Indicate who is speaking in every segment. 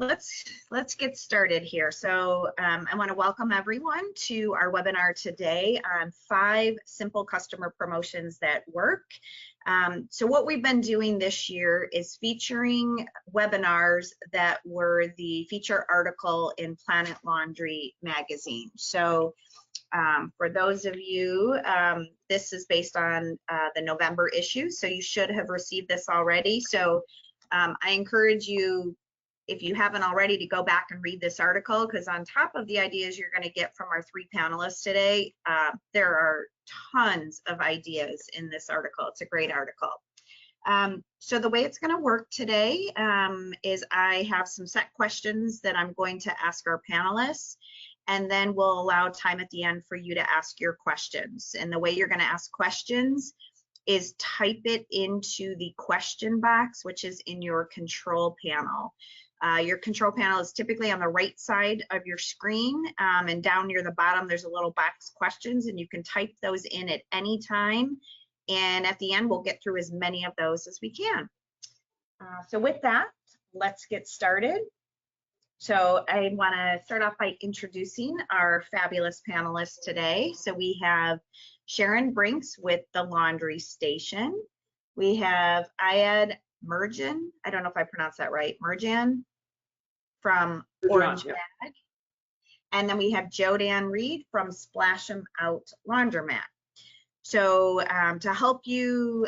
Speaker 1: let's get started here. So I want to welcome everyone to our webinar today on 5 simple customer promotions that work. So what we've been doing this year is featuring webinars that were the feature article in Planet Laundry magazine. So for those of you, this is based on the November issue, so you should have received this already. So I encourage you, if you haven't already, to go back and read this article, because on top of the ideas you're going to get from our 3 panelists today, there are tons of ideas in this article. It's a great article. So the way it's going to work today is I have some set questions that I'm going to ask our panelists, and then we'll allow time at the end for you to ask your questions. And the way you're going to ask questions is type it into the question box, which is in your control panel. Your control panel is typically on the right side of your screen, and down near the bottom there's a little box questions, and you can type those in at any time, and at the end we'll get through as many of those as we can. So with that, let's get started. So I want to start off by introducing our fabulous panelists today. So we have Sharon Brinks with the Laundry Station. We have Ayad Merjan, I don't know if I pronounced that right, Merjan from Orange Bag. And then we have Jodan Reed from Splash 'em Out Laundromat. So to help you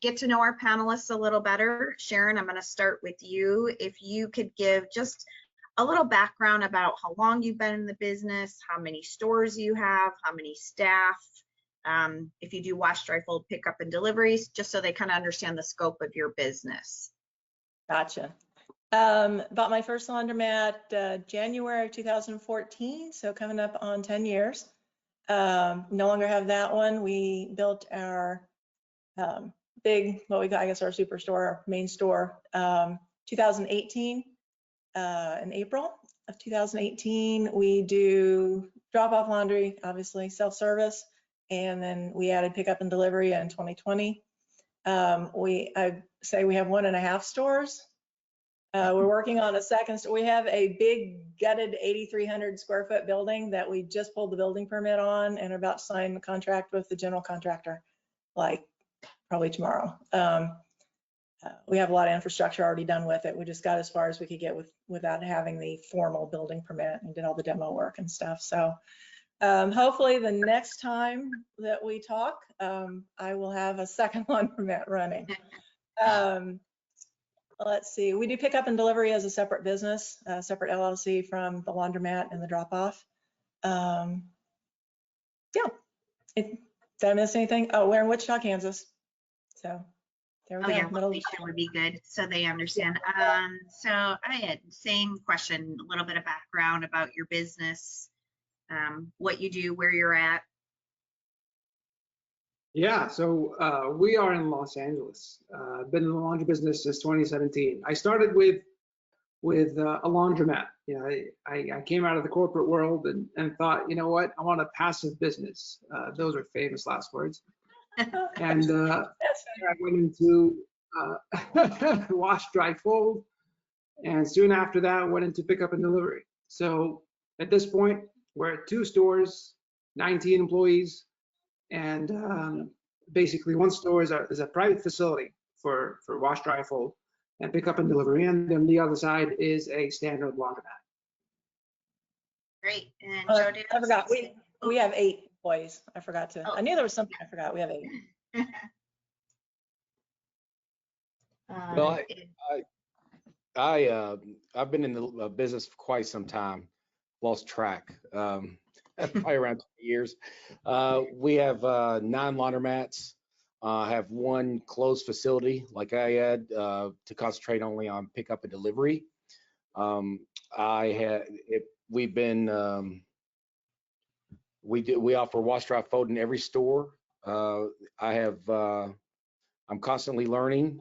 Speaker 1: get to know our panelists a little better, Sharon, I'm going to start with you. If you could give just a little background about how long you've been in the business, how many stores you have, how many staff, if you do wash, dry, fold, pickup, and deliveries, just so they kind of understand the scope of your business.
Speaker 2: Gotcha. Bought my first laundromat January 2014, so coming up on 10 years. No longer have that one. We built our big, what we got, I guess, our superstore, our main store, 2018. In April of 2018, we do drop-off laundry, obviously self-service, and then we added pickup and delivery in 2020. I say we have 1.5 stores. We're working on a second store. We have a big gutted 8,300 square foot building that we just pulled the building permit on and are about to sign the contract with the general contractor, like probably tomorrow. We have a lot of infrastructure already done with it. We just got as far as we could get without having the formal building permit, and did all the demo work and stuff. So hopefully the next time that we talk, I will have a second laundromat running. Let's see, we do pick up and delivery as a separate business, separate LLC from the laundromat and the drop-off. Yeah, did I miss anything? Oh, we're in Wichita, Kansas. So there we go.
Speaker 1: Yeah, location would be good so they understand. So I had same question, a little bit of background about your business, what you do, where you're at.
Speaker 3: Yeah, so we are in Los Angeles. I've been in the laundry business since 2017. I started with a laundromat. You know, I came out of the corporate world and thought, you know what, I want a passive business. Those are famous last words. And I went into wash, dry, fold, and soon after that went into pickup and delivery. So at this point, we're at 2 stores, 19 employees, and basically one store is a private facility for wash, dry, fold, and pickup and delivery, and then the other side is a standard laundromat.
Speaker 1: Great. And
Speaker 2: I forgot, we have 8 employees. I forgot to. I knew there was something I forgot. We have 8.
Speaker 4: Well, I've been in the business for quite some time. Lost track. Probably around 20 years. We have 9 laundromats. Have 1 closed facility, like I had, to concentrate only on pickup and delivery. We offer wash, dry, fold in every store. I'm constantly learning,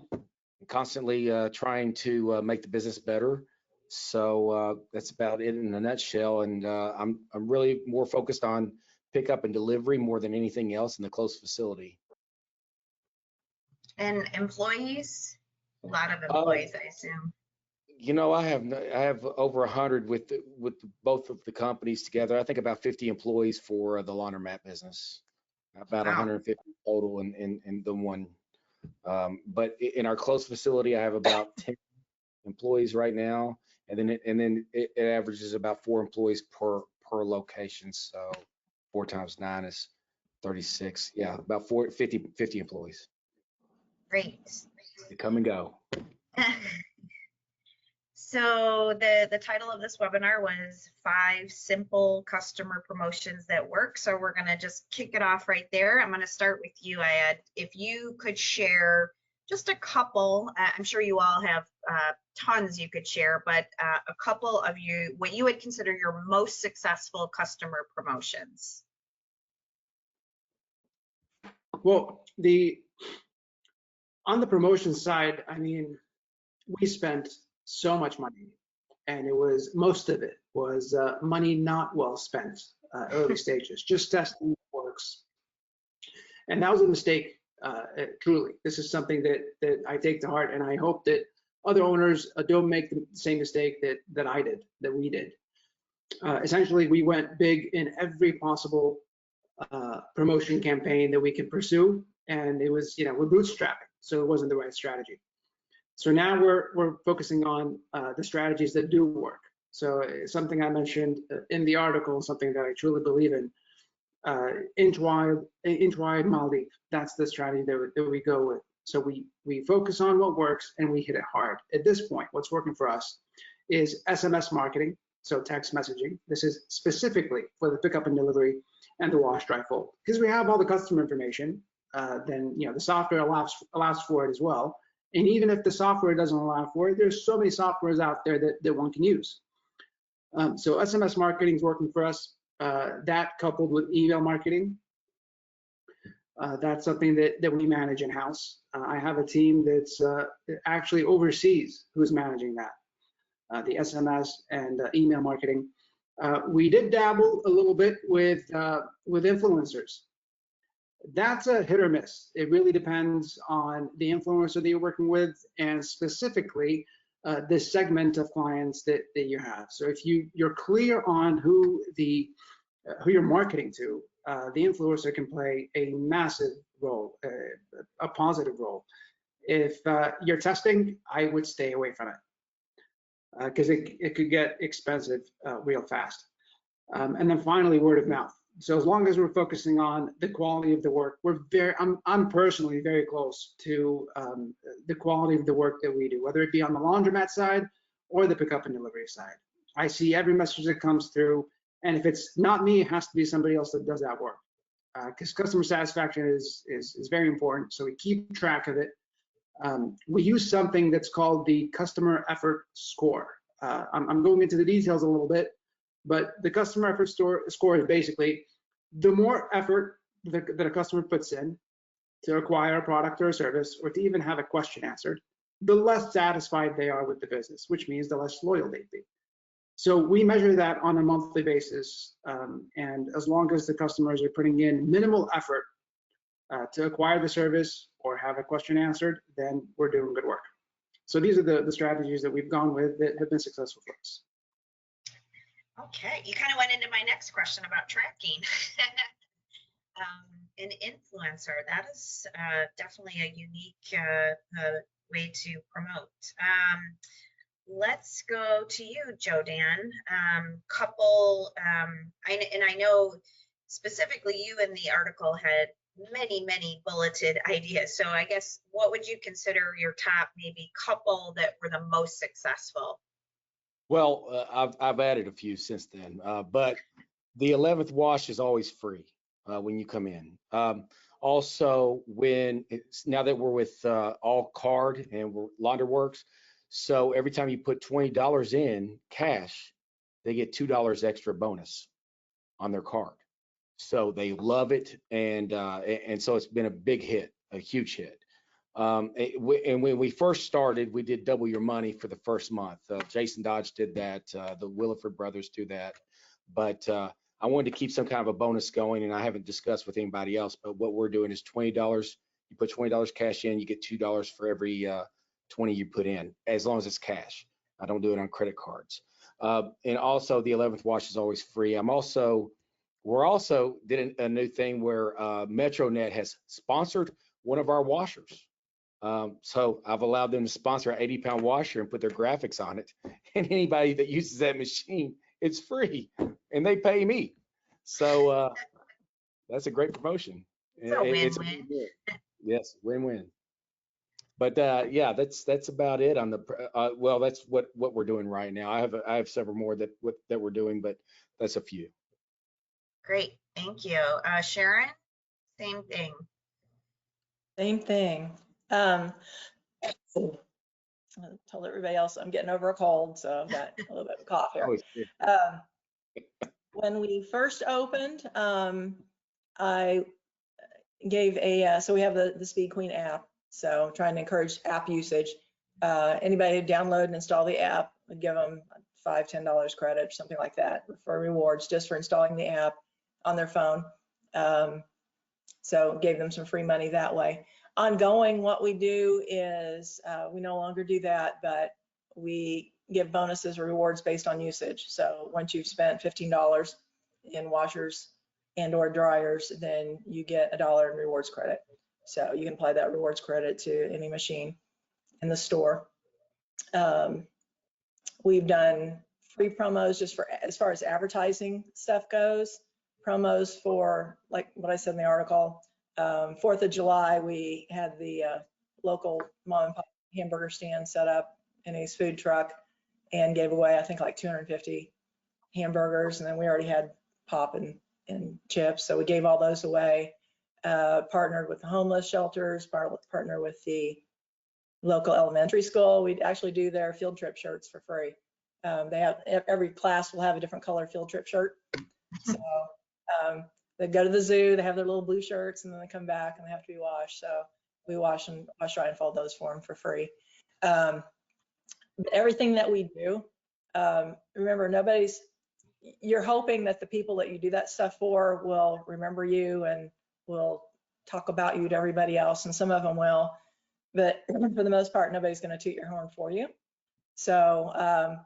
Speaker 4: constantly trying to make the business better. So that's about it in a nutshell. And I'm really more focused on pickup and delivery more than anything else in the closed facility.
Speaker 1: And employees? A lot of employees, I assume.
Speaker 4: You know, I have over 100 with both of the companies together. I think about 50 employees for the laundromat business, about
Speaker 1: Wow.
Speaker 4: 150 total in the one. But in our close facility, I have about 10 employees right now, and then it averages about 4 employees per location. So 4 times 9 is 36. Yeah, about 50 employees.
Speaker 1: Great.
Speaker 4: They come and go.
Speaker 1: So the title of this webinar was 5 simple customer promotions that work. So we're going to just kick it off right there. I'm going to start with you, Ayad. If you could share just a couple, I'm sure you all have tons you could share, but a couple of what you would consider your most successful customer promotions.
Speaker 3: Well, on the promotion side, I mean, we spent so much money, and most of it was money not well spent, early stages, just testing what works. And that was a mistake, truly. This is something that I take to heart, and I hope that other owners don't make the same mistake that we did. Essentially, we went big in every possible promotion campaign that we could pursue, and it was, we're bootstrapping, so it wasn't the right strategy. So now we're focusing on the strategies that do work. So something I mentioned in the article, something that I truly believe in, inch wide, mile deep. That's the strategy that we go with. So we focus on what works and we hit it hard. At this point, what's working for us is SMS marketing, so text messaging. This is specifically for the pickup and delivery and the wash, dry, fold. Because we have all the customer information, then the software allows for it as well. And even if the software doesn't allow for it, there's so many softwares out there that one can use. So SMS marketing is working for us. That coupled with email marketing, that's something that we manage in-house. I have a team that's actually overseas who's managing that, the SMS and email marketing. We did dabble a little bit with influencers. That's a hit or miss. It really depends on the influencer that you're working with, and specifically the segment of clients that you have. So if you're clear on who you're marketing to, the influencer can play a massive role, a positive role. If you're testing, I would stay away from it because it could get expensive real fast. And then finally, word of mouth. So as long as we're focusing on the quality of the work, I'm personally very close to the quality of the work that we do, whether it be on the laundromat side or the pickup and delivery side. I see every message that comes through, and if it's not me, it has to be somebody else that does that work. Because customer satisfaction is very important, so we keep track of it. We use something that's called the customer effort score. I'm going into the details a little bit, but the customer effort score is basically the more effort that a customer puts in to acquire a product or a service, or to even have a question answered, the less satisfied they are with the business, which means the less loyal they'd be. So we measure that on a monthly basis, and as long as the customers are putting in minimal effort to acquire the service or have a question answered, then we're doing good work. So these are the strategies that we've gone with that have been successful for us.
Speaker 1: Okay, you kind of went into my next question about tracking. An influencer, that is definitely a unique way to promote. Let's go to you, Jodan. I know specifically you in the article had many bulleted ideas. So I guess what would you consider your top maybe couple that were the most successful?
Speaker 4: Well, I've added a few since then, but the 11th wash is always free when you come in. Also, now that we're with all card and we're LaundryWorks, so every time you put $20 in cash, they get $2 extra bonus on their card. So they love it, and so it's been a big hit, a huge hit. And when we first started, we did double your money for the first month. Jason Dodge did that. The Williford brothers do that. But I wanted to keep some kind of a bonus going, and I haven't discussed with anybody else. But what we're doing is $20. You put $20 cash in, you get $2 for every 20 you put in, as long as it's cash. I don't do it on credit cards. And also the 11th wash is always free. We're also did a new thing where MetroNet has sponsored one of our washers. So I've allowed them to sponsor an 80-pound washer and put their graphics on it. And anybody that uses that machine, it's free, and they pay me. So that's a great promotion.
Speaker 1: It's a
Speaker 4: It's
Speaker 1: win-win.
Speaker 4: yes, win-win. But yeah, that's about it on the well, that's what we're doing right now. I have several more that we're doing, but that's a few.
Speaker 1: Great, thank you. Sharon, same thing.
Speaker 2: Same thing. So I told everybody else I'm getting over a cold, so I've got a little bit of a cough here.
Speaker 4: Always good.
Speaker 2: When we first opened, I gave so we have the Speed Queen app, so trying to encourage app usage. Anybody who download and install the app, would give them $5, $10 credit, something like that for rewards just for installing the app on their phone. So gave them some free money that way. Ongoing, what we do is we no longer do that, but we give bonuses or rewards based on usage. So once you've spent $15 in washers and or dryers, then you get $1 in rewards credit. So you can apply that rewards credit to any machine in the store. We've done free promos just for as far as advertising stuff goes. Promos for, like what I said in the article, 4th of July, we had the local mom and pop hamburger stand set up in his food truck and gave away, I think, like 250 hamburgers. And then we already had pop and chips, so we gave all those away. Partnered with the homeless shelters, partnered with the local elementary school. We'd actually do their field trip shirts for free. They have, every class will have a different color field trip shirt. So they go to the zoo, they have their little blue shirts, and then they come back and they have to be washed. So we wash dry and fold those for them for free. Everything that we do, remember, you're hoping that the people that you do that stuff for will remember you and will talk about you to everybody else, and some of them will, but for the most part, nobody's going to toot your horn for you. So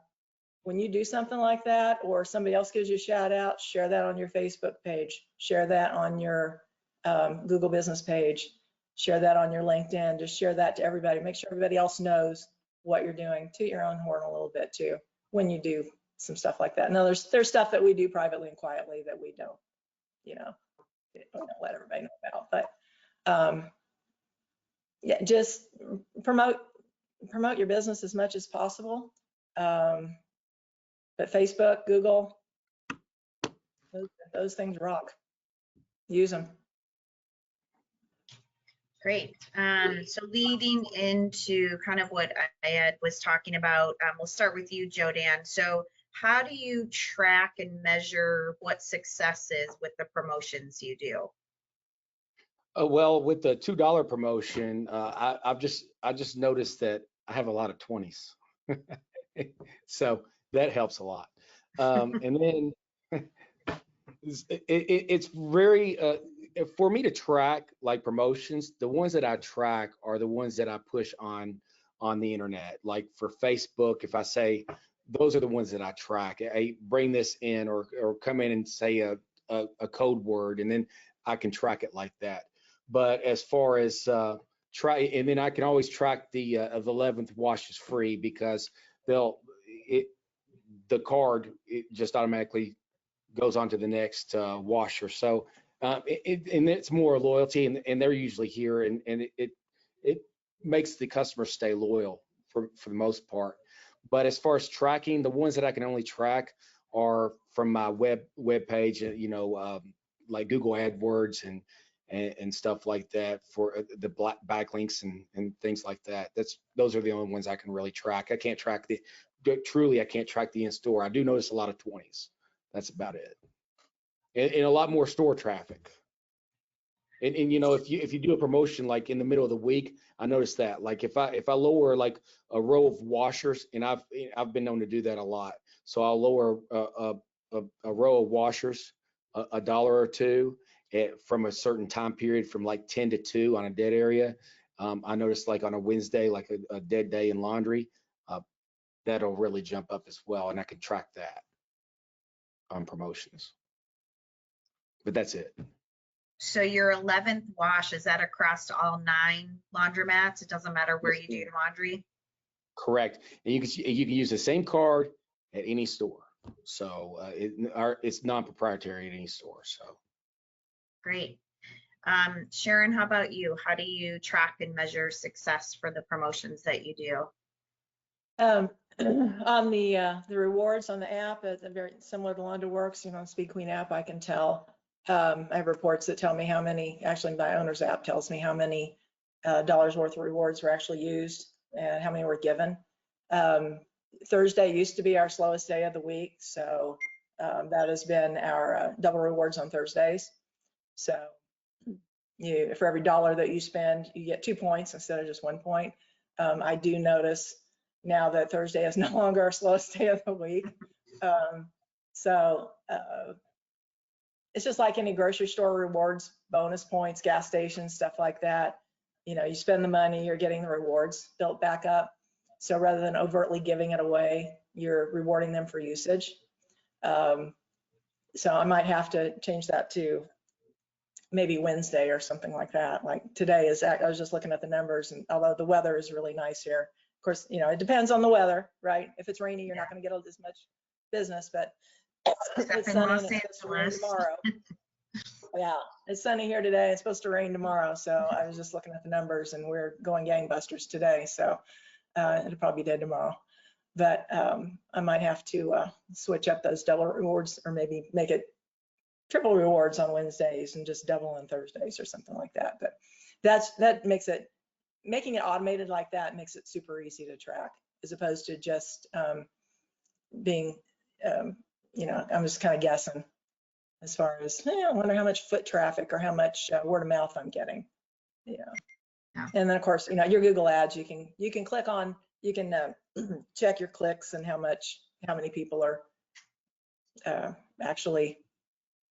Speaker 2: when you do something like that, or somebody else gives you a shout out, share that on your Facebook page, share that on your Google business page, share that on your LinkedIn, just share that to everybody. Make sure everybody else knows what you're doing. Toot your own horn a little bit too when you do some stuff like that. Now there's stuff that we do privately and quietly that we don't, we don't let everybody know about, but yeah, just promote your business as much as possible. But Facebook, Google, those things rock. Use them.
Speaker 1: Great. So leading into kind of what I was talking about, we'll start with you, Jodan. So how do you track and measure what success is with the promotions you do?
Speaker 4: Well, with the $2 promotion, I just noticed that I have a lot of 20s, so that helps a lot. And then it's very for me to track like promotions. The ones that I track are the ones that I push on the internet. Like for Facebook, if I say those are the ones that I track. I bring this in or come in and say a code word, and then I can track it like that. But as far as and then I can always track the 11th wash is free, because the card, it just automatically goes on to the next washer. So and it's more loyalty, and they're usually here, and it makes the customer stay loyal for the most part. But as far as tracking, the ones that I can only track are from my web page, like Google AdWords and stuff like that, for the backlinks and things like that. Those are the only ones I can really track. I can't track I can't track the in-store. I do notice a lot of 20s. That's about it. And a lot more store traffic. And if you do a promotion like in the middle of the week, I noticed that, like if I lower like a row of washers, and I've been known to do that a lot. So I'll lower a row of washers $1 or $2 from a certain time period, from like 10 to 2 on a dead area. I noticed like on a Wednesday, like a dead day in laundry, that'll really jump up as well, and I can track that on promotions. But that's it.
Speaker 1: So your 11th wash, is that across all 9 laundromats? It doesn't matter where
Speaker 4: Yes,
Speaker 1: you do your laundry?
Speaker 4: Correct. And you can use the same card at any store. So it's non-proprietary at any store. So
Speaker 1: Great. Sharon, how about you? How do you track and measure success for the promotions that you do?
Speaker 2: On the rewards on the app, it's very similar to LaundryWorks, you know, Speed Queen app, I can tell. I have reports that tell me how many, actually my owner's app tells me how many dollars worth of rewards were actually used and how many were given. Thursday used to be our slowest day of the week, so that has been our double rewards on Thursdays. So for every dollar that you spend, you get 2 points instead of just 1 point. I do notice now that Thursday is no longer our slowest day of the week. It's just like any grocery store rewards, bonus points, gas stations, stuff like that. You know, you spend the money, you're getting the rewards built back up. So rather than overtly giving it away, you're rewarding them for usage. So I might have to change that to maybe Wednesday or something like that. Like today I was just looking at the numbers, and although the weather is really nice here, of course, you know, it depends on the weather, right? If it's rainy, you're not going to get as much business, but it's sunny and it's supposed to rain tomorrow. Yeah, it's sunny here today. It's supposed to rain tomorrow. So I was just looking at the numbers, and we're going gangbusters today. So it'll probably be dead tomorrow. But I might have to switch up those double rewards, or maybe make it triple rewards on Wednesdays and just double on Thursdays or something like that. But that makes it, making it automated like that makes it super easy to track, as opposed to just being, you know, I'm just kind of guessing as far as, I wonder how much foot traffic or how much word of mouth I'm getting. Yeah. And then of course, you know, your Google ads, you can click on, you can check your clicks and how many people are actually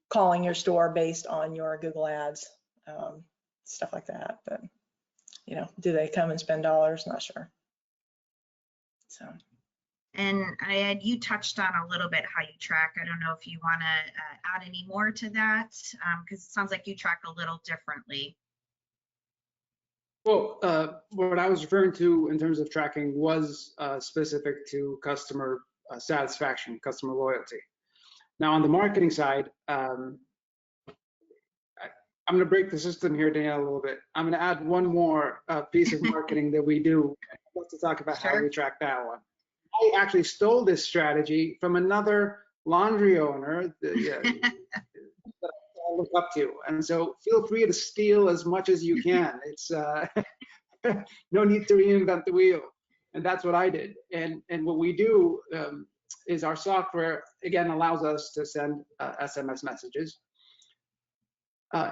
Speaker 2: calling your store based on your Google ads, stuff like that. But, you know, do they come and spend dollars? Not sure. So.
Speaker 1: And you touched on a little bit how you track. I don't know if you want to add any more to that, because it sounds like you track a little differently.
Speaker 3: Well, what I was referring to in terms of tracking was specific to customer satisfaction, customer loyalty. Now, on the marketing side, I'm going to break the system here, Danielle, a little bit. I'm going to add one more piece of marketing that we do. I'd love to talk about how we track that one. I actually stole this strategy from another laundry owner that I look up to. And so feel free to steal as much as you can. It's no need to reinvent the wheel. And that's what I did. And what we do is our software, again, allows us to send SMS messages.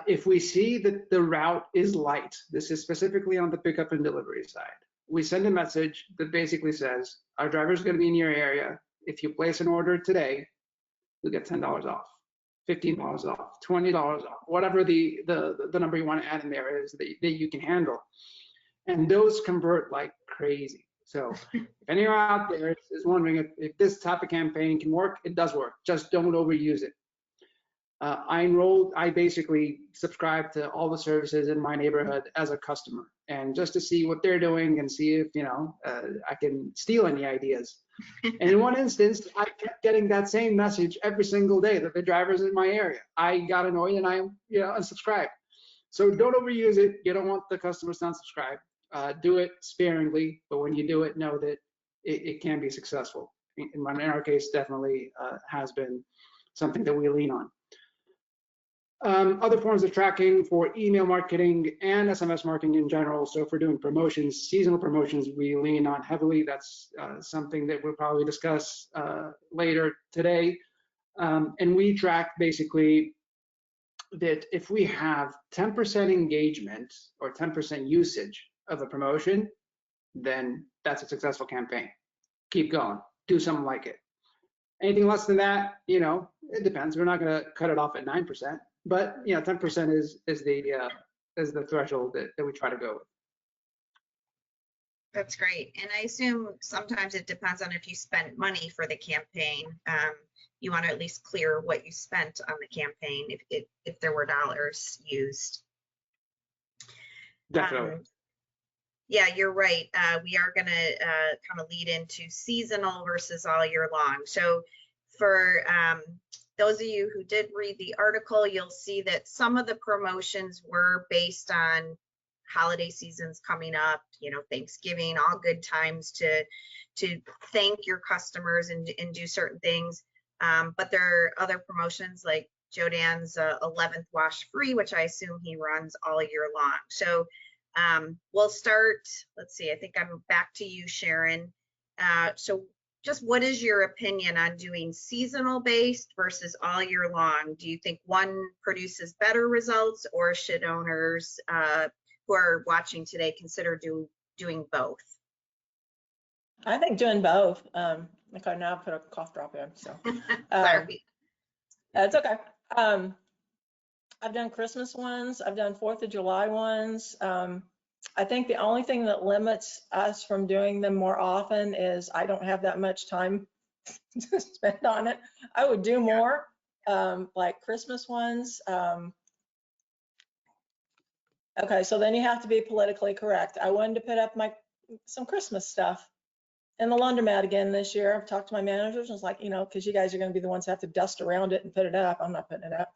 Speaker 3: If we see that the route is light, this is specifically on the pickup and delivery side, we send a message that basically says, our driver is going to be in your area. If you place an order today, you'll get $10 off, $15 off, $20 off, whatever the number you want to add in there is that you can handle. And those convert like crazy. So if anyone out there is wondering if this type of campaign can work, it does work. Just don't overuse it. I basically subscribe to all the services in my neighborhood as a customer, and just to see what they're doing and see if, you know, I can steal any ideas. And in one instance, I kept getting that same message every single day that the driver's in my area. I got annoyed and I, you know, unsubscribed. So don't overuse it. You don't want the customers to unsubscribe. Do it sparingly, but when you do it, know that it can be successful. In our case, definitely has been something that we lean on. Other forms of tracking for email marketing and SMS marketing in general. So if we're doing promotions, seasonal promotions, we lean on heavily. That's something that we'll probably discuss later today. And we track basically that if we have 10% engagement or 10% usage of a promotion, then that's a successful campaign. Keep going, do something like it. Anything less than that, you know, it depends. We're not going to cut it off at 9%. But, you know, 10% is the threshold that we try to go with.
Speaker 1: That's great. And I assume sometimes it depends on if you spent money for the campaign. You want to at least clear what you spent on the campaign if there were dollars used.
Speaker 3: Definitely.
Speaker 1: Yeah, you're right. We are going to kind of lead into seasonal versus all year long. So for those of you who did read the article, you'll see that some of the promotions were based on holiday seasons coming up, Thanksgiving, all good times to thank your customers and do certain things. But there are other promotions like Joe Dan's 11th wash free, which I assume he runs all year long. So we'll start, let's see, I think I'm back to you, Sharon. So just what is your opinion on doing seasonal based versus all year long? Do you think one produces better results, or should owners who are watching today consider doing both?
Speaker 2: I think doing both. Okay, now I put a cough drop in, so.
Speaker 1: Sorry.
Speaker 2: That's okay. I've done Christmas ones. I've done 4th of July ones. I think the only thing that limits us from doing them more often is I don't have that much time to spend on it. I would do more, like Christmas ones. Okay, so then you have to be politically correct. I wanted to put up some Christmas stuff in the laundromat again this year. I've talked to my managers and it's like, because you guys are going to be the ones that have to dust around it and put it up. I'm not putting it up.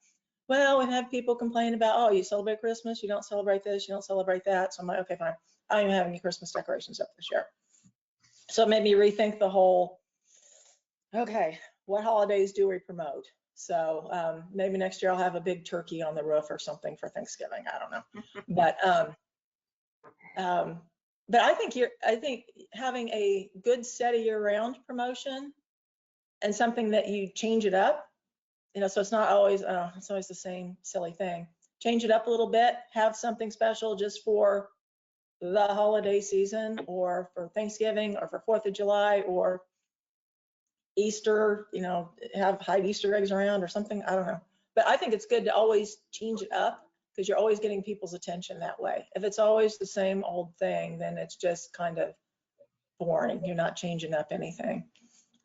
Speaker 2: Well, we've had people complain about, oh, you celebrate Christmas, you don't celebrate this, you don't celebrate that. So I'm like, okay, fine. I don't even have any Christmas decorations up this year. So it made me rethink the whole, okay, what holidays do we promote? So maybe next year I'll have a big turkey on the roof or something for Thanksgiving. I don't know. But I think having a good steady year-round promotion and something that you change it up, so it's not always, it's always the same silly thing. Change it up a little bit, have something special just for the holiday season or for Thanksgiving or for 4th of July or Easter, hide Easter eggs around or something. I don't know. But I think it's good to always change it up because you're always getting people's attention that way. If it's always the same old thing, then it's just kind of boring. You're not changing up anything.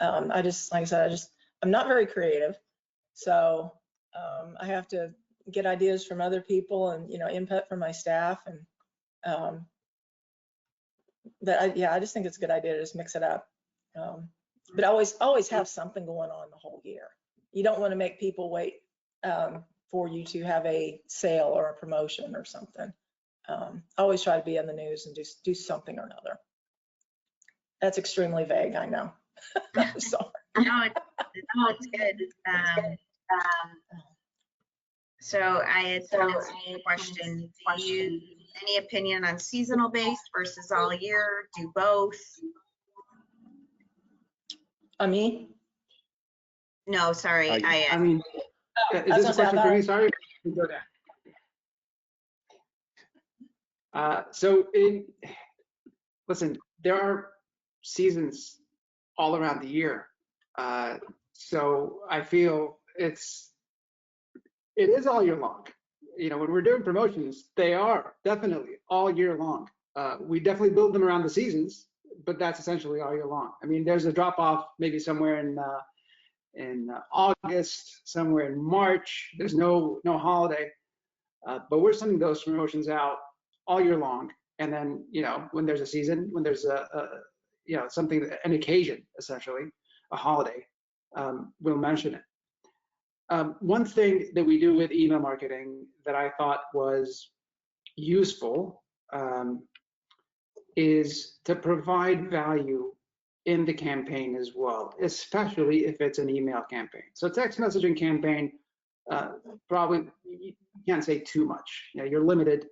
Speaker 2: Like I said, I'm not very creative. So I have to get ideas from other people and, input from my staff. And I just think it's a good idea to just mix it up. But always have something going on the whole year. You don't want to make people wait for you to have a sale or a promotion or something. Always try to be in the news and do something or another. That's extremely vague, I know. I'm sorry.
Speaker 1: No, it's good. So I had a question. Do you any opinion on seasonal based versus all year? Do both?
Speaker 2: Me?
Speaker 1: No, sorry.
Speaker 3: Is this a question for me? Sorry. Listen, there are seasons all around the year. So I feel it is all year long. When we're doing promotions, they are definitely all year long. We definitely build them around the seasons, but that's essentially all year long. I mean, there's a drop off maybe somewhere in August, somewhere in March. There's no holiday, but we're sending those promotions out all year long. And then, when there's a season, when there's something, an occasion, essentially, a holiday, we'll mention it. One thing that we do with email marketing that I thought was useful is to provide value in the campaign as well, especially if it's an email campaign. So text messaging campaign, probably you can't say too much. You're limited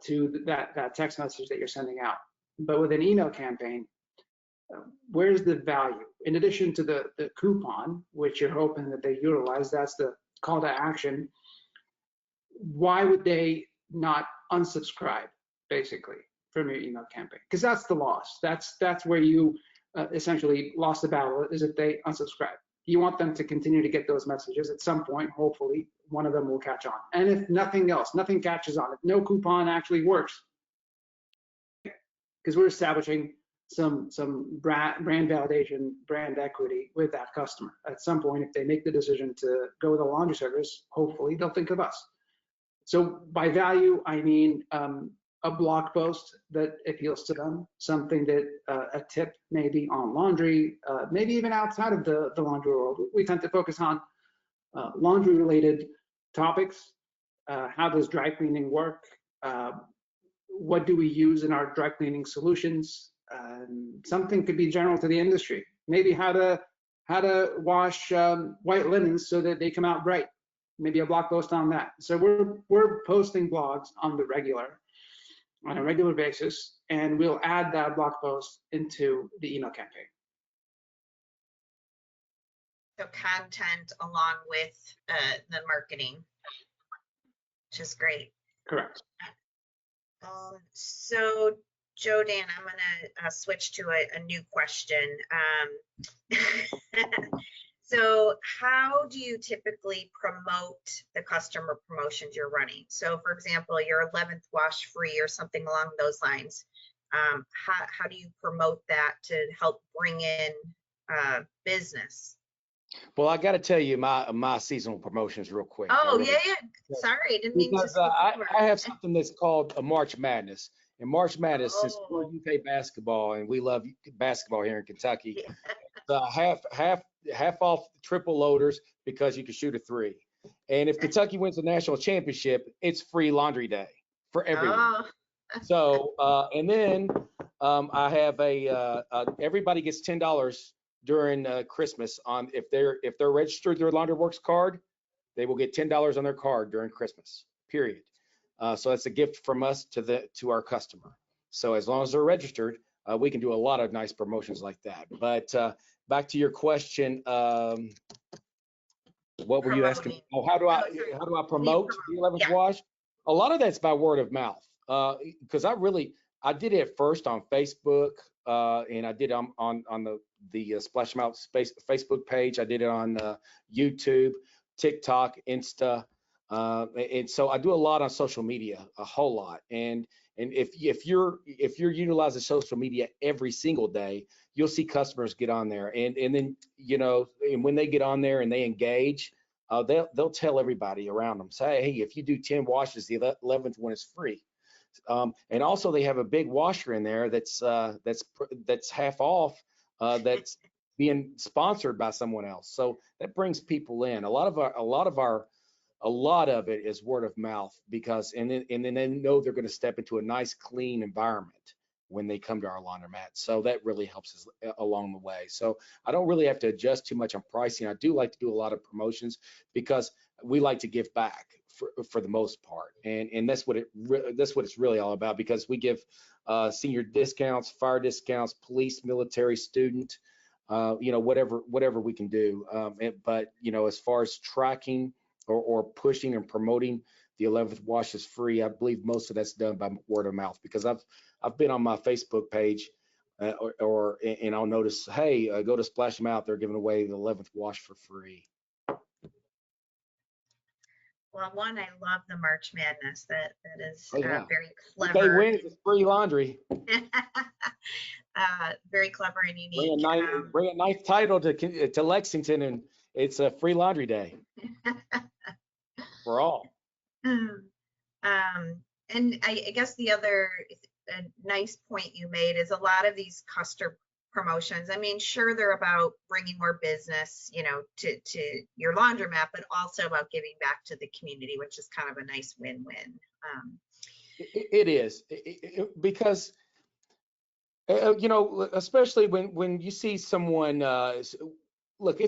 Speaker 3: to that text message that you're sending out. But with an email campaign, where's the value? In addition to the coupon, which you're hoping that they utilize, that's the call to action. Why would they not unsubscribe, basically, from your email campaign? Because that's the loss. That's where you essentially lost the battle, is if they unsubscribe. You want them to continue to get those messages at some point. Hopefully, one of them will catch on. And if nothing else, nothing catches on, if no coupon actually works, because we're establishing some brand validation, brand equity with that customer. At some point, if they make the decision to go with a laundry service, hopefully they'll think of us. So by value, I mean a blog post that appeals to them, something that a tip maybe on laundry, maybe even outside of the laundry world. We tend to focus on laundry related topics. How does dry cleaning work? What do we use in our dry cleaning solutions? Something could be general to the industry. Maybe how to wash white linens so that they come out bright. Maybe a blog post on that. So we're posting blogs on a regular basis, and we'll add that blog post into the email campaign.
Speaker 1: So content along with the marketing, which is great.
Speaker 3: Correct.
Speaker 1: So Joe Dan, I'm gonna switch to a new question. So how do you typically promote the customer promotions you're running? So for example, your 11th wash free or something along those lines. How do you promote that to help bring in business?
Speaker 4: Well, I got to tell you my seasonal promotions real quick.
Speaker 1: Oh, yeah. Sorry, didn't mean to
Speaker 4: Because
Speaker 1: skip
Speaker 4: I
Speaker 1: over.
Speaker 4: have something that's called a March Madness. And March Madness is for
Speaker 1: Oh.
Speaker 4: UK basketball, and we love basketball here in Kentucky.
Speaker 1: Yeah.
Speaker 4: Half off triple loaders because you can shoot a three. And if Kentucky wins the national championship, it's free laundry day for everyone.
Speaker 1: Oh.
Speaker 4: So and then I have everybody gets $10 during Christmas on if they're registered their Laundry Works card, they will get $10 on their card during Christmas. Period. So that's a gift from us to our customer. So as long as they're registered, we can do a lot of nice promotions like that. But back to your question, what were you asking? Oh, how do I promote the 11th wash? A lot of that's by word of mouth. Because I did it first on Facebook, and I did on the Splash Them Out Facebook page. I did it on YouTube, TikTok, Insta. And so I do a lot on social media, a whole lot. And if you're utilizing social media every single day, you'll see customers get on there. And then, and when they get on there and they engage, they'll tell everybody around them, say, hey, if you do 10 washes, the 11th one is free. And also they have a big washer in there that's half off, that's being sponsored by someone else. So that brings people in. A lot of it is word of mouth, because and then they know they're going to step into a nice clean environment when they come to our laundromat. So that really helps us along the way. So I don't really have to adjust too much on pricing. I do like to do a lot of promotions because we like to give back for the most part, and that's what it's really all about, because we give senior discounts, fire discounts, police, military, student, whatever we can do. But as far as tracking or pushing and promoting the 11th wash is free, I believe most of that's done by word of mouth, because I've been on my Facebook page and I'll notice, hey, go to Splash Them Out, they're giving away the 11th wash for free.
Speaker 1: Well, one, I love the March Madness. That is very
Speaker 4: If
Speaker 1: clever.
Speaker 4: they win, it's free laundry.
Speaker 1: Very clever and unique.
Speaker 4: Bring a ninth title to Lexington, and it's a free laundry day for all.
Speaker 1: And I guess the other nice point you made is a lot of these customer promotions. I mean, sure, they're about bringing more business, to your laundromat, but also about giving back to the community, which is kind of a nice win-win.
Speaker 4: It is, because especially when you see someone. Look,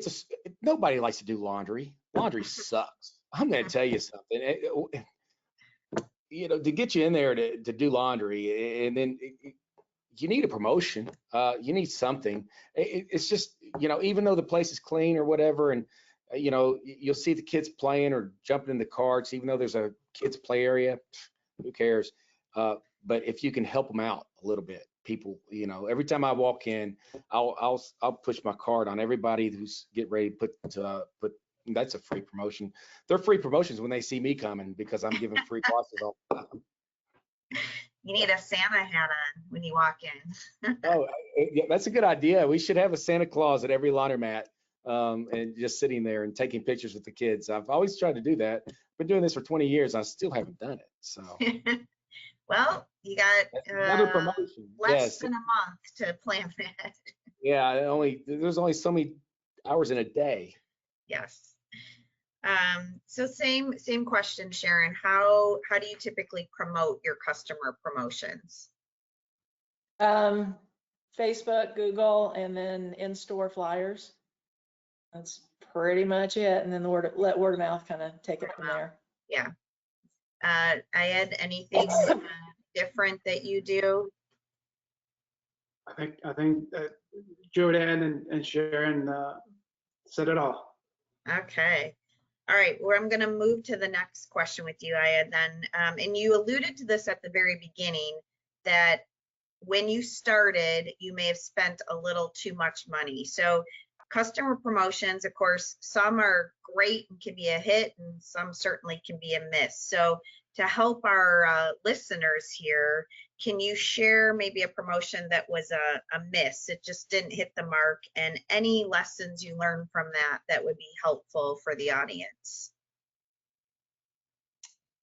Speaker 4: nobody likes to do laundry. Laundry sucks. I'm going to tell you something. To get you in there to do laundry, and then you need a promotion. You need something. It's just, even though the place is clean or whatever, and you'll see the kids playing or jumping in the carts, even though there's a kids play area, who cares? But if you can help them out a little bit, people, every time I walk in, I'll push my card on everybody who's getting ready to put. That's a free promotion. They're free promotions when they see me coming, because I'm giving free washes all the time.
Speaker 1: You need a Santa hat on when you walk in.
Speaker 4: Oh, yeah, that's a good idea. We should have a Santa Claus at every laundromat, and just sitting there and taking pictures with the kids. I've always tried to do that. Been doing this for 20 years. I still haven't done it. So
Speaker 1: Well, you got
Speaker 4: another promotion.
Speaker 1: less
Speaker 4: Yes.
Speaker 1: than a month to plan that.
Speaker 4: Yeah. There's only so many hours in a day.
Speaker 1: Yes. So same question, Sharon. How do you typically promote your customer promotions?
Speaker 2: Facebook, Google, and then in-store flyers. That's pretty much it. And then let word of mouth kind of take it from there.
Speaker 1: Yeah. I had anything different that you do?
Speaker 3: I think Joanne and Sharon said it all.
Speaker 1: Okay. All right. Well, I'm going to move to the next question with you, Aya, then. And you alluded to this at the very beginning, that when you started, you may have spent a little too much money. So customer promotions, of course, some are great and can be a hit, and some certainly can be a miss. So to help our listeners here, can you share maybe a promotion that was a miss? It just didn't hit the mark, and any lessons you learned from that would be helpful for the audience.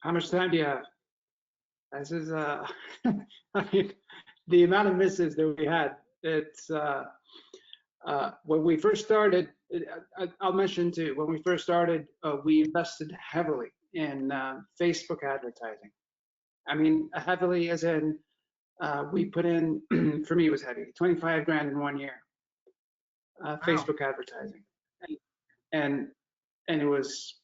Speaker 3: How much time do you have? This is, I mean, the amount of misses that we had, it's, when we first started, I'll mention too, when we first started, we invested heavily in Facebook advertising. I mean, heavily as in, we put in, for me it was heavy, 25 grand in 1 year, Facebook advertising. And it was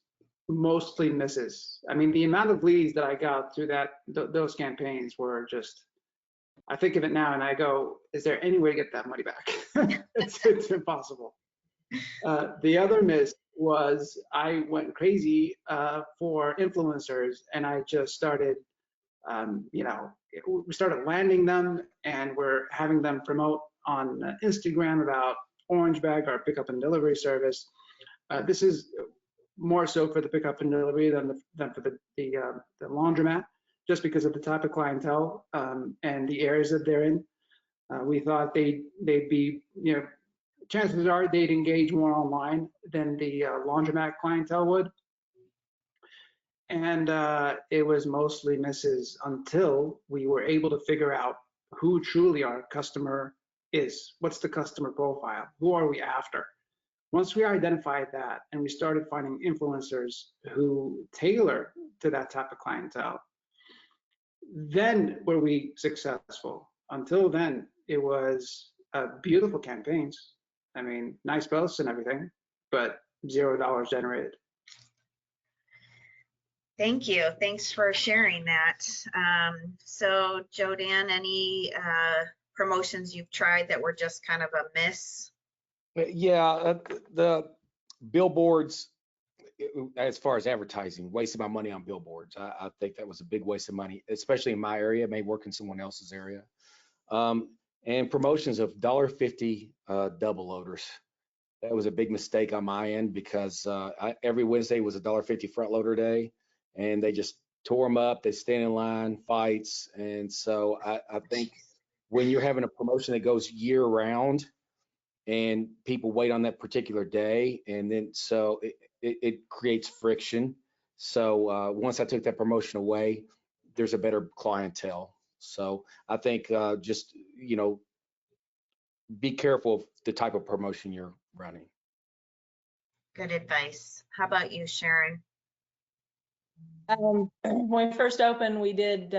Speaker 3: mostly misses. I mean, the amount of leads that I got through those campaigns were just, I think of it now and I go, is there any way to get that money back? It's impossible. The other miss was I went crazy for influencers, and I just started, we started landing them, and we're having them promote on Instagram about Orange Bag, our pickup and delivery service. This is more so for the pickup and delivery than for the laundromat, just because of the type of clientele and the areas that they're in. We thought they'd be, chances are they'd engage more online than the laundromat clientele would. And it was mostly misses until we were able to figure out who truly our customer is. What's the customer profile? Who are we after? Once we identified that and we started finding influencers who tailor to that type of clientele, then were we successful. Until then, it was beautiful campaigns. I mean, nice posts and everything, but $0 generated.
Speaker 1: Thank you. Thanks for sharing that. So, Jodan, any promotions you've tried that were just kind of a miss?
Speaker 4: Yeah, the billboards, as far as advertising, wasting my money on billboards. I think that was a big waste of money, especially in my area. It may work in someone else's area. And promotions of $1.50 double loaders. That was a big mistake on my end, because every Wednesday was a $1.50 front loader day, and they just tore them up. They stand in line, fights. And so I think when you're having a promotion that goes year round and people wait on that particular day, and then so it creates friction. So once I took that promotion away, there's a better clientele. So I think just, be careful of the type of promotion you're running.
Speaker 1: Good advice. How about you, Sharon?
Speaker 2: When we first opened, we did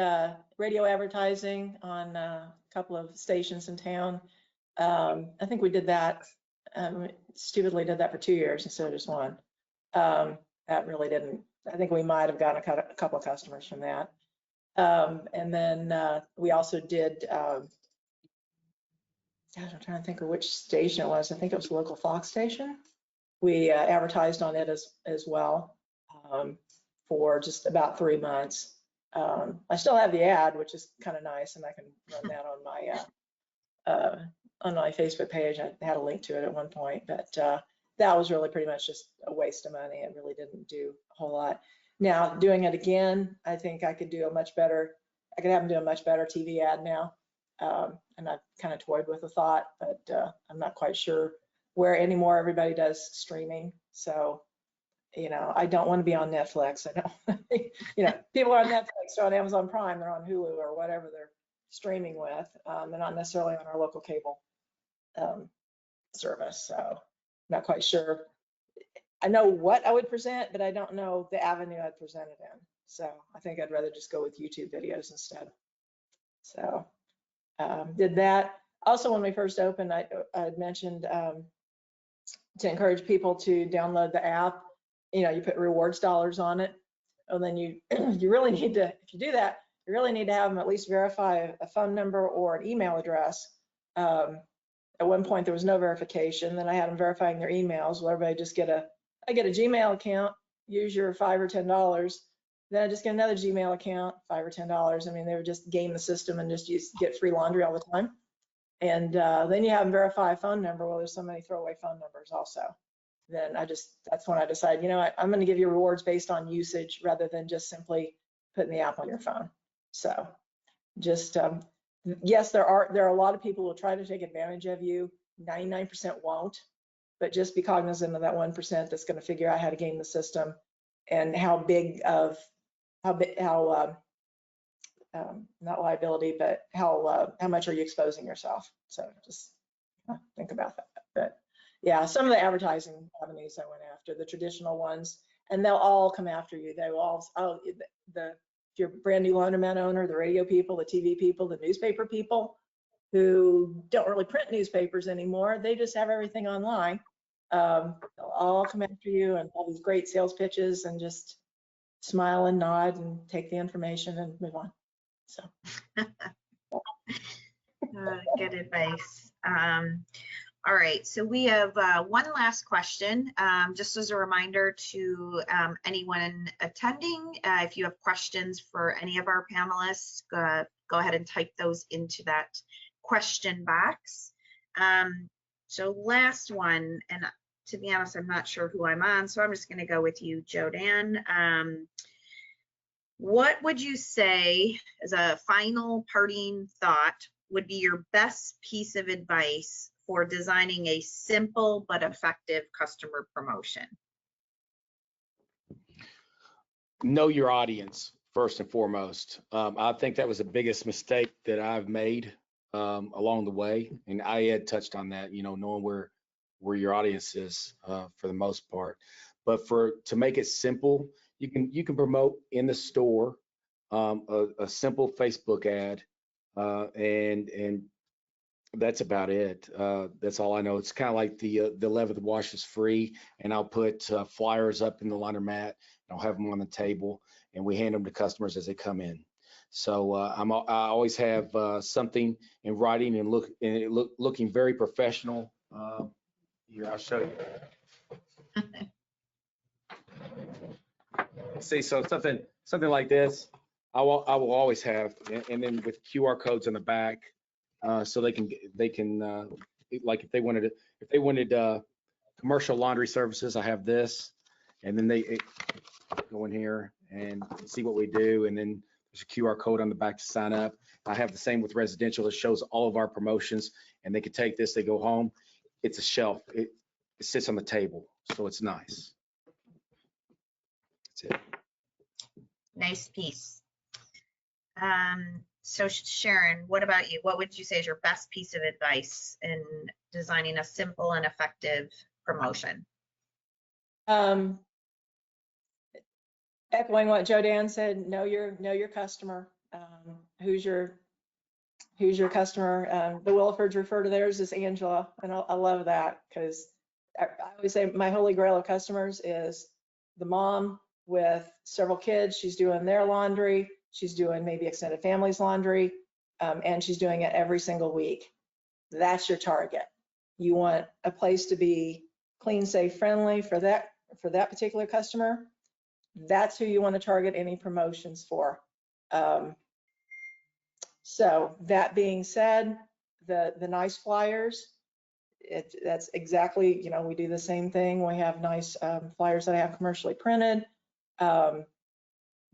Speaker 2: radio advertising on a couple of stations in town. I think we did that, stupidly did that for 2 years instead of just one. That really didn't, I think we might have gotten a couple of customers from that. And then we also did, I'm trying to think of which station it was. I think it was a local Fox station. We advertised on it as well for just about 3 months. I still have the ad, which is kind of nice, and I can run that on my Facebook page. I had a link to it at one point, but that was really pretty much just a waste of money. It really didn't do a whole lot. Now, doing it again, I think I could do a much better I could have them do a much better TV ad now. And I've kind of toyed with the thought, but I'm not quite sure where anymore everybody does streaming. So, you know, I don't want to be on Netflix. I don't, you know, people are on Netflix, they're on Amazon Prime, they're on Hulu or whatever they're streaming with. They're not necessarily on our local cable service. So I'm not quite sure. I know what I would present, but I don't know the avenue I'd present it in. So I think I'd rather just go with YouTube videos instead. So did that. Also, when we first opened, I had mentioned to encourage people to download the app. You know, you put rewards dollars on it, and then you you really need to, if you do that, you really need to have them at least verify a phone number or an email address. At one point, there was no verification. Then I had them verifying their emails. Well, everybody just I get a Gmail account, use your $5 or $10. Then I just get another Gmail account, $5 or $10. I mean, they would just game the system and just get free laundry all the time. And then you have them verify a phone number. Well, there's so many throwaway phone numbers also. Then that's when I decided, you know what, I'm going to give you rewards based on usage rather than just simply putting the app on your phone. So just, yes, there are a lot of people who will try to take advantage of you. 99% won't, but just be cognizant of that 1% that's going to figure out how to game the system and how not liability, but how much are you exposing yourself? So just think about that. But yeah, some of the advertising avenues I went after, the traditional ones, and they'll all come after you. They will all, if you're a brand new laundromat owner, the radio people, the TV people, the newspaper people who don't really print newspapers anymore, they just have everything online. They'll all come after you and all these great sales pitches and just smile and nod and take the information and move on. So
Speaker 1: good advice. All right, so we have one last question. Just as a reminder to anyone attending, if you have questions for any of our panelists, go ahead and type those into that question box. So last one, and to be honest, I'm not sure who I'm on, so I'm just going to go with you, Jodan. What would you say, as a final parting thought, would be your best piece of advice for designing a simple but effective customer promotion?
Speaker 4: Know your audience first and foremost. I think that was the biggest mistake that I've made along the way, and I had touched on that. You know, knowing where your audience is for the most part. But to make it simple, you can promote in the store a simple Facebook ad, and that's about it. That's all I know. It's kind of like the 11th wash is free, and I'll put flyers up in the laundromat, and I'll have them on the table, and we hand them to customers as they come in. So I always have something in writing and looking very professional. Here, I'll show you. See, so something like this, I will always have, and then with QR codes on the back, so they can like if they wanted commercial laundry services, I have this, and then they go in here and see what we do, and then there's a QR code on the back to sign up. I have the same with residential. It shows all of our promotions, and they can take this, they go home. It's a shelf. It sits on the table, so it's nice. That's it.
Speaker 1: Nice piece. So Sharon, what about you? What would you say is your best piece of advice in designing a simple and effective promotion?
Speaker 2: Echoing what Jodan said, know your customer. Who's your customer? The Wilfords refer to theirs as Angela, and I love that because I always say my holy grail of customers is the mom with several kids. She's doing their laundry. She's doing maybe extended family's laundry, and she's doing it every single week. That's your target. You want a place to be clean, safe, friendly for that particular customer. That's who you want to target any promotions for. So that being said, the nice flyers, that's exactly, you know, we do the same thing. We have nice flyers that I have commercially printed.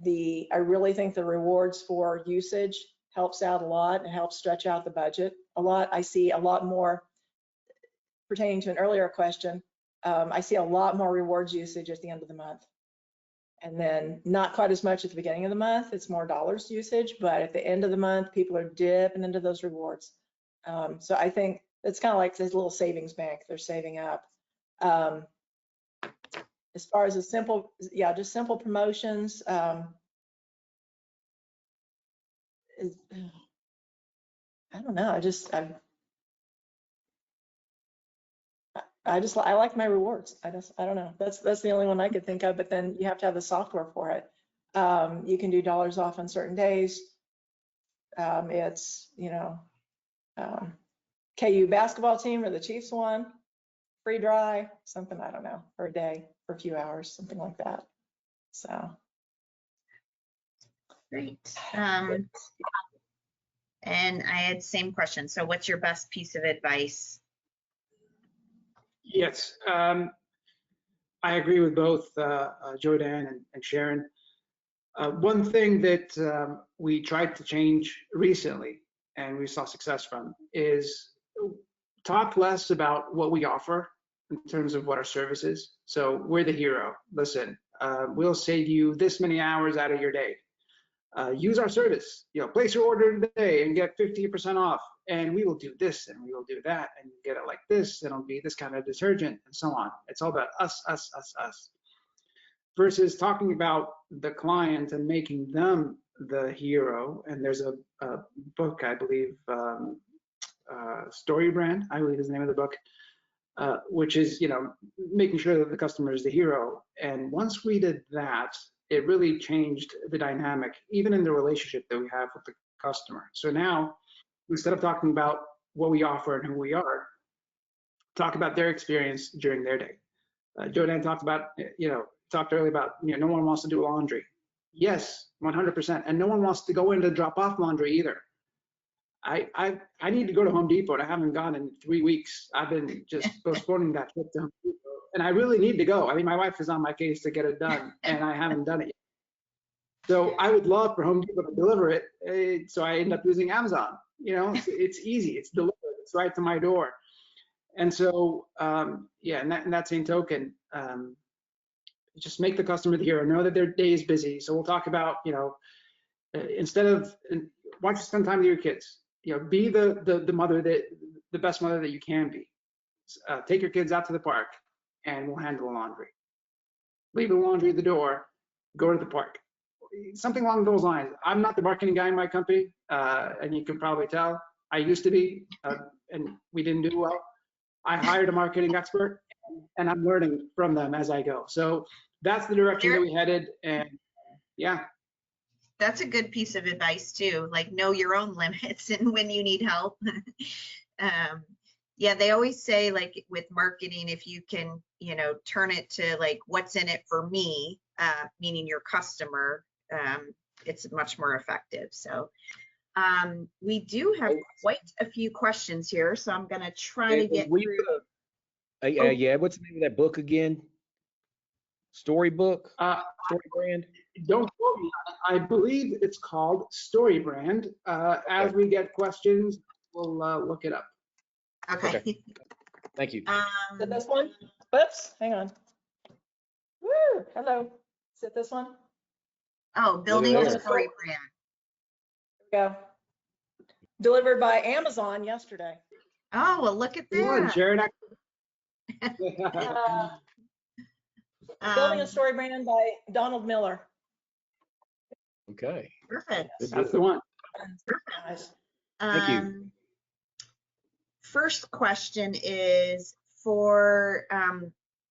Speaker 2: I really think the rewards for usage helps out a lot and helps stretch out the budget a lot. I see a lot more, pertaining to an earlier question, I see a lot more rewards usage at the end of the month. And then not quite as much at the beginning of the month. It's more dollars usage, but at the end of the month, people are dipping into those rewards. So I think it's kind of like this little savings bank they're saving up. As far as just simple promotions, I don't know. I like my rewards. I don't know. That's the only one I could think of, but then you have to have the software for it. You can do dollars off on certain days. It's, KU basketball team or the Chiefs won, free dry, something, I don't know, for a day, for a few hours, something like that. So.
Speaker 1: Great. And I had same question. So what's your best piece of advice?
Speaker 3: Yes, I agree with both Jodan and Sharon. One thing that we tried to change recently and we saw success from is talk less about what we offer in terms of what our service is. So we're the hero. Listen, we'll save you this many hours out of your day. Use our service, place your order today and get 50% off, and we will do this and we will do that, and you get it like this, and it'll be this kind of detergent and so on. It's all about us, us, us, us. Versus talking about the client and making them the hero. And there's a book, I believe, Story Brand, I believe is the name of the book, which is, making sure that the customer is the hero. And once we did that, it really changed the dynamic, even in the relationship that we have with the customer. So now, instead of talking about what we offer and who we are, talk about their experience during their day. Jodan talked earlier about, no one wants to do laundry. Yes, 100%. And no one wants to go in to drop off laundry either. I need to go to Home Depot, and I haven't gone in 3 weeks. I've been just postponing that trip to Home Depot. And I really need to go. I mean, my wife is on my case to get it done, and I haven't done it yet. So I would love for Home Depot to deliver it. So I end up using Amazon. It's easy. It's delivered. It's right to my door. And so, in that same token, just make the customer the hero. Know that their day is busy. So we'll talk about, instead of, why don't you spend time with your kids? Be the mother the best mother that you can be. Take your kids out to the park, and we'll handle the laundry. Leave the laundry at the door. Go to the park. Something along those lines. I'm not the marketing guy in my company, and you can probably tell. I used to be, and we didn't do well. I hired a marketing expert, and I'm learning from them as I go. So that's the direction that we headed, and yeah.
Speaker 1: That's a good piece of advice too, like know your own limits and when you need help. They always say, like, with marketing, if you can, turn it to like what's in it for me, meaning your customer, it's much more effective. So we do have quite a few questions here, so I'm going to try to get through.
Speaker 4: Yeah, what's the name of that book again? Storybook? Story Brand?
Speaker 3: Don't quote me on it. I believe it's called Story Brand. As we get questions, we'll look it up.
Speaker 1: Okay.
Speaker 4: Thank you.
Speaker 2: Is it this one? Whoops, hang on. Woo, hello. Is it this one?
Speaker 1: Oh, building a
Speaker 4: there.
Speaker 1: story brand.
Speaker 2: There we go. Delivered by Amazon yesterday.
Speaker 1: Oh, well, look at that.
Speaker 3: Sharon.
Speaker 2: Building a Story Brand by Donald Miller.
Speaker 4: Okay.
Speaker 1: Perfect.
Speaker 3: That's the one.
Speaker 2: Nice.
Speaker 4: Thank you.
Speaker 1: First question is for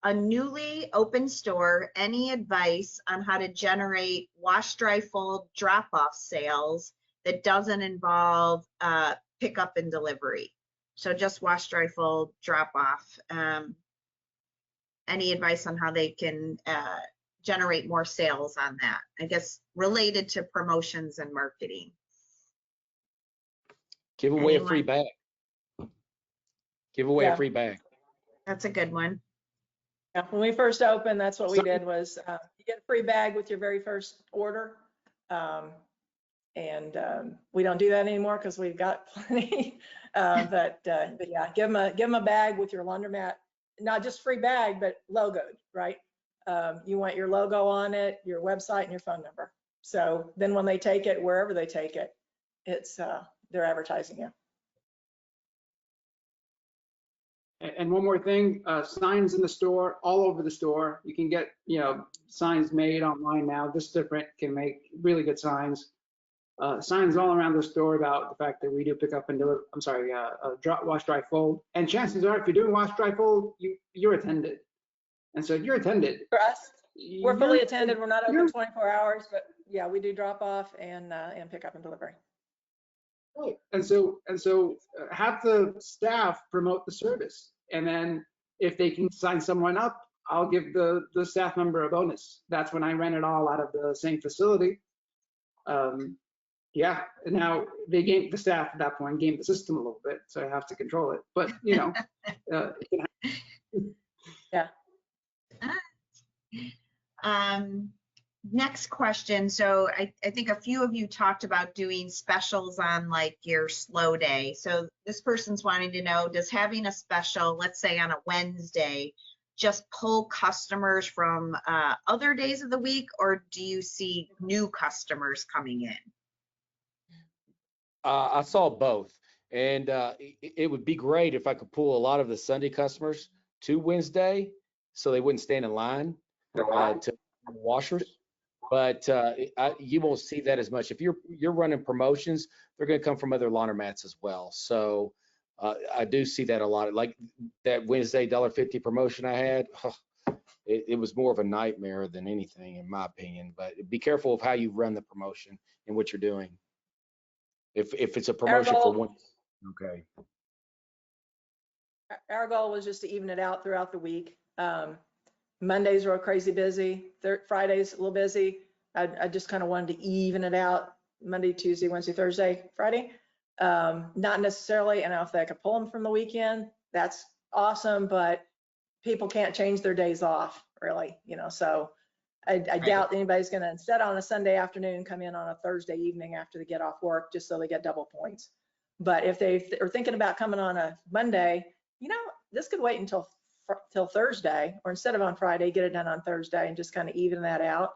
Speaker 1: a newly open store, any advice on how to generate wash, dry, fold, drop-off sales that doesn't involve pickup and delivery? So just wash, dry, fold, drop-off. Any advice on how they can generate more sales on that? I guess related to promotions and marketing.
Speaker 4: Give away a free bag. Give away a free bag.
Speaker 1: That's a good one.
Speaker 2: Yeah, when we first opened, that's what we did was you get a free bag with your very first order. We don't do that anymore because we've got plenty. But yeah, give them a bag with your laundromat, not just free bag, but logoed, right? You want your logo on it, your website, and your phone number. So then when they take it, wherever they take it, it's they're advertising you.
Speaker 3: And one more thing, signs in the store, all over the store. You can get, signs made online now. This different can make really good signs. Signs all around the store about the fact that we do pick up and deliver. I'm sorry, wash, dry, fold. And chances are, if you're doing wash, dry, fold, you're attended. And so if you're attended.
Speaker 2: For us, we're fully attended. We're not open 24 hours, but yeah, we do drop off and pick up and delivery.
Speaker 3: Right. And so have the staff promote the service. And then if they can sign someone up, I'll give the staff member a bonus. That's when I rent it all out of the same facility. Yeah, and now the staff at that point game the system a little bit, so I have to control it. But
Speaker 2: yeah.
Speaker 1: Next question. So I think a few of you talked about doing specials on like your slow day. So this person's wanting to know, does having a special, let's say on a Wednesday, just pull customers from other days of the week, or do you see new customers coming in?
Speaker 4: I saw both, and it would be great if I could pull a lot of the Sunday customers to Wednesday, so they wouldn't stand in line to washers. But you won't see that as much. If you're running promotions, they're going to come from other laundromats as well. So I do see that a lot. Like that Wednesday $1.50 promotion I had, it was more of a nightmare than anything, in my opinion. But be careful of how you run the promotion and what you're doing. If it's a promotion for one, okay.
Speaker 2: Our goal was just to even it out throughout the week. Mondays were crazy busy. Fridays a little busy. I just kind of wanted to even it out. Monday, Tuesday, Wednesday, Thursday, Friday. Not necessarily, and if I could pull them from the weekend, that's awesome. But people can't change their days off, really. So I doubt anybody's going to, instead on a Sunday afternoon, come in on a Thursday evening after they get off work, just so they get double points. But if they are thinking about coming on a Monday, this could wait until Thursday, or instead of on Friday, get it done on Thursday and just kind of even that out.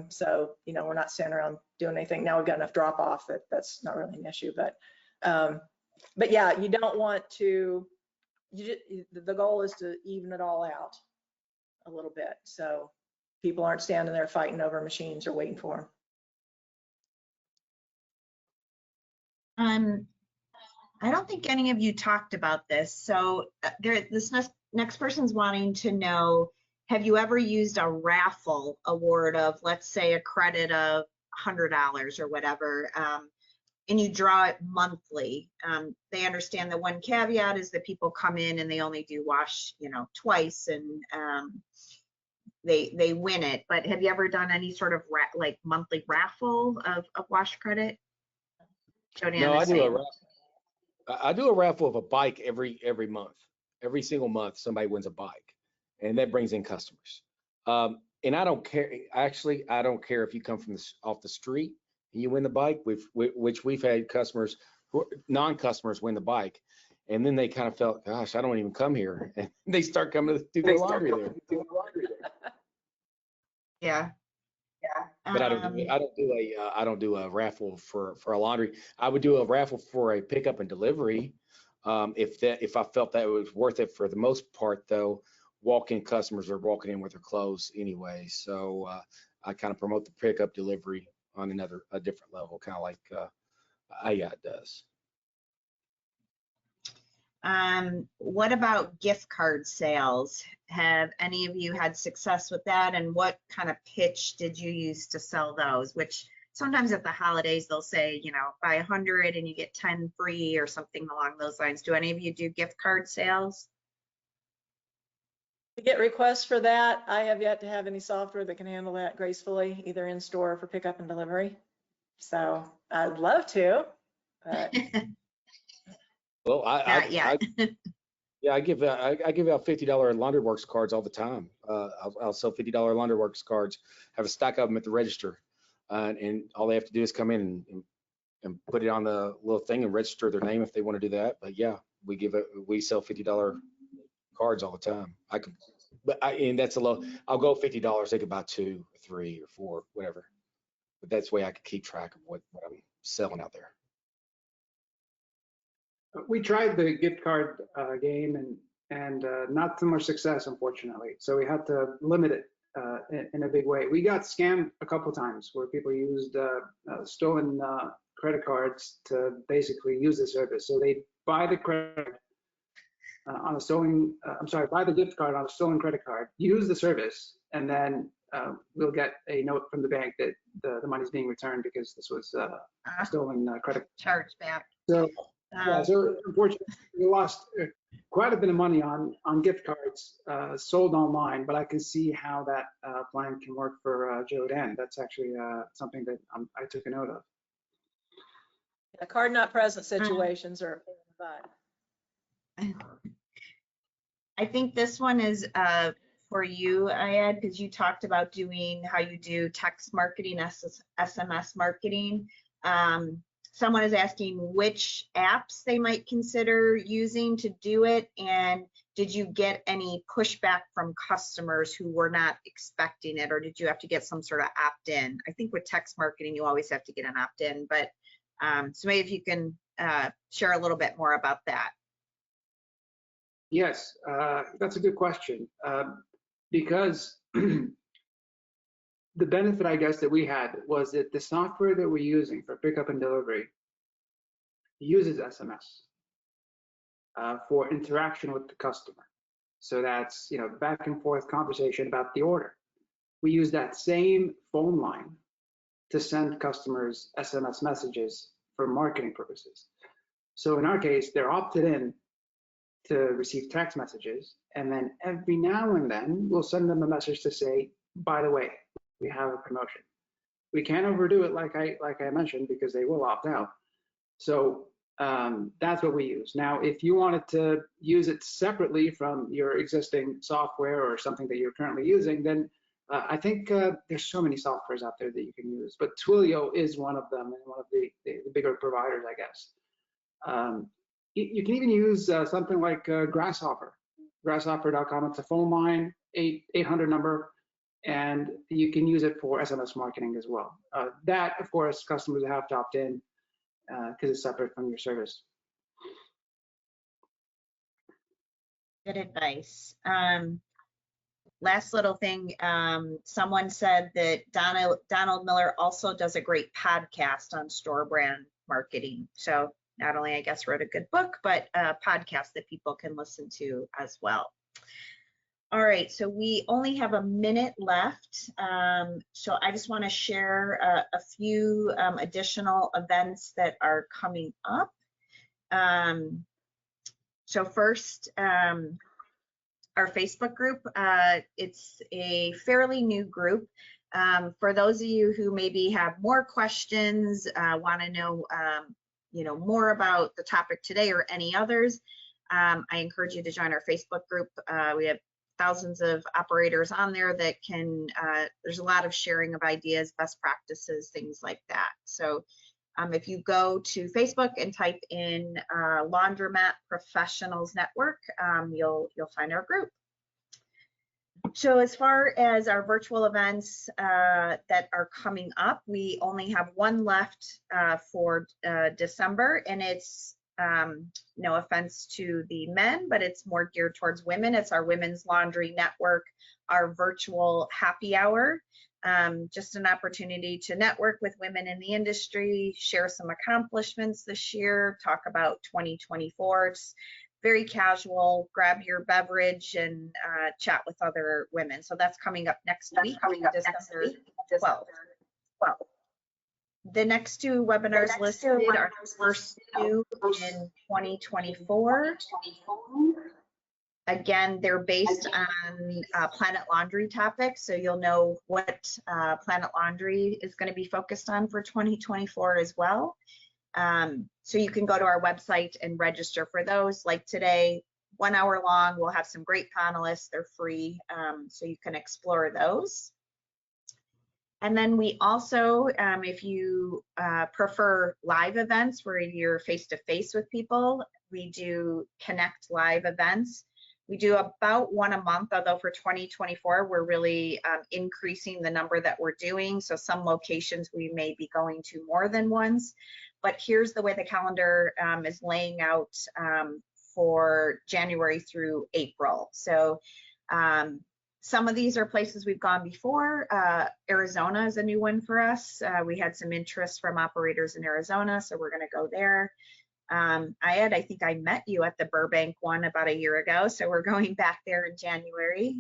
Speaker 2: So, we're not sitting around doing anything. Now we've got enough drop off that that's not really an issue, but yeah, you don't want to, the goal is to even it all out a little bit. So people aren't standing there fighting over machines or waiting for
Speaker 1: them. I don't think any of you talked about this. So this next person's wanting to know, have you ever used a raffle award of, let's say, a credit of $100 or whatever, and you draw it monthly? They understand the one caveat is that people come in and they only do wash, twice, and they win it. But have you ever done any sort of like monthly raffle of wash credit? Jody,
Speaker 4: no, I do a raffle of a bike every month. Every single month, somebody wins a bike, and that brings in customers. And I don't care. Actually, I don't care if you come from off the street and you win the bike, which we've had customers, non-customers, win the bike, and then they kind of felt, gosh, I don't even come here, and they start coming to do their laundry there.
Speaker 1: Yeah.
Speaker 4: But I don't do a raffle for a laundry. I would do a raffle for a pickup and delivery. If I felt that it was worth it. For the most part, though, walk-in customers are walking in with their clothes anyway. So I kind of promote the pickup delivery on a different level, kind of like IAT does.
Speaker 1: What about gift card sales? Have any of you had success with that? And what kind of pitch did you use to sell those? Which sometimes at the holidays, they'll say, buy 100 and you get 10 free or something along those lines. Do any of you do gift card sales?
Speaker 2: To get requests for that, I have yet to have any software that can handle that gracefully, either in store or for pickup and delivery. So I'd love to, but
Speaker 4: Well, Yeah, I give out $50 Laundry Works cards all the time. I'll sell $50 Laundry Works cards, have a stack of them at the register, and all they have to do is come in and put it on the little thing and register their name if they want to do that. But yeah, we sell $50 cards all the time. And that's a low. I'll go $50. They could buy 2, 3, or 4, whatever. But that's the way I can keep track of what I'm selling out there.
Speaker 3: We tried the gift card game and not so much success, unfortunately. So we had to limit it in a big way. We got scammed a couple times where people used stolen credit cards to basically use the service. So they buy the credit on a stolen, buy the gift card on a stolen credit card, use the service, and then we'll get a note from the bank that the money's being returned because this was a stolen credit
Speaker 1: Charge back.
Speaker 3: So, yeah, so unfortunately, we lost quite a bit of money on gift cards sold online, but I can see how that plan can work for Joe Dan. That's actually something that I took a note of.
Speaker 2: Yeah, card not present situations are fun.
Speaker 1: I think this one is for you, Ayad, because you talked about doing how you do text marketing, SMS marketing. Someone is asking which apps they might consider using to do it, and did you get any pushback from customers who were not expecting it, or did you have to get some sort of opt-in? I think with text marketing, you always have to get an opt-in, but so maybe if you can share a little bit more about that.
Speaker 3: Yes, that's a good question. Because the benefit, I guess, that we had was that the software that we're using for pickup and delivery uses SMS for interaction with the customer. So that's, back and forth conversation about the order. We use that same phone line to send customers SMS messages for marketing purposes. So in our case, they're opted in to receive text messages, and then every now and then we'll send them a message to say, by the way, we have a promotion. We can't overdo it like I mentioned because they will opt out. So that's what we use. Now, if you wanted to use it separately from your existing software or something that you're currently using, then I think there's so many softwares out there that you can use, but Twilio is one of them and one of the bigger providers, I guess. You can even use something like Grasshopper, grasshopper.com. It's a phone line, 800 number, and you can use it for SMS marketing as well. That, of course, customers have to opt in because it's separate from your service.
Speaker 1: Good advice. Last little thing, someone said that Donald Miller also does a great podcast on store brand marketing. So not only, I guess, wrote a good book, but a podcast that people can listen to as well. All right, so we only have a minute left. So I just want to share a few additional events that are coming up. So first, our Facebook group, it's a fairly new group. For those of you who maybe have more questions, want to know more about the topic today or any others, I encourage you to join our Facebook group. We have thousands of operators on there that can, there's a lot of sharing of ideas, best practices, things like that. So if you go to Facebook and type in Laundromat Professionals Network, you'll find our group. So as far as our virtual events that are coming up, we only have one left for December, and it's no offense to the men, but it's more geared towards women. It's our Women's Laundry Network, our virtual happy hour. Just an opportunity to network with women in the industry, share some accomplishments this year, talk about 2024. It's very casual, grab your beverage and chat with other women. So that's coming up next week, December 12th. The next two webinars listed are the first two in 2024. Again, they're based on Planet Laundry topics, so you'll know what Planet Laundry is going to be focused on for 2024 as well. So you can go to our website and register for those. Like today, 1 hour long. We'll have some great panelists. They're free, so you can explore those. And then we also, if you prefer live events where you're face-to-face with people, we do Connect live events. We do about one a month, although for 2024, we're really increasing the number that we're doing. So some locations we may be going to more than once. But here's the way the calendar is laying out for January through April. So some of these are places we've gone before. Arizona is a new one for us. We had some interest from operators in Arizona, so we're going to go there. I think I met you at the Burbank one about a year ago, so we're going back there in January.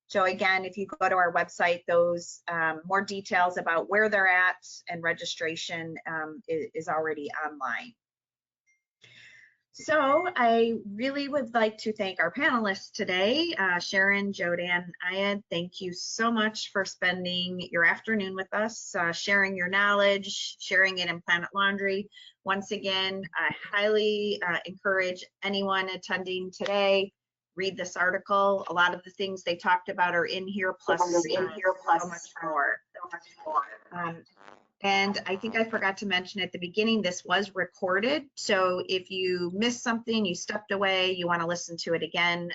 Speaker 1: So again, if you go to our website, those more details about where they're at and registration is already online. So I really would like to thank our panelists today, Sharon, Jodan, Ayad. Thank you so much for spending your afternoon with us, sharing your knowledge, sharing it in Planet Laundry. Once again, I highly encourage anyone attending today, read this article. A lot of the things they talked about are in here, plus so much more. And I think I forgot to mention at the beginning, this was recorded. So if you missed something, you stepped away, you want to listen to it again,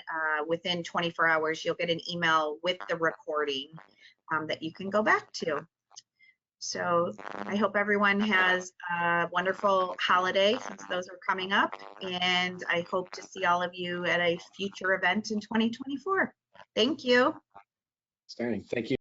Speaker 1: within 24 hours, you'll get an email with the recording that you can go back to. So I hope everyone has a wonderful holiday since those are coming up. And I hope to see all of you at a future event in 2024. Thank you.
Speaker 4: Outstanding. Thank you.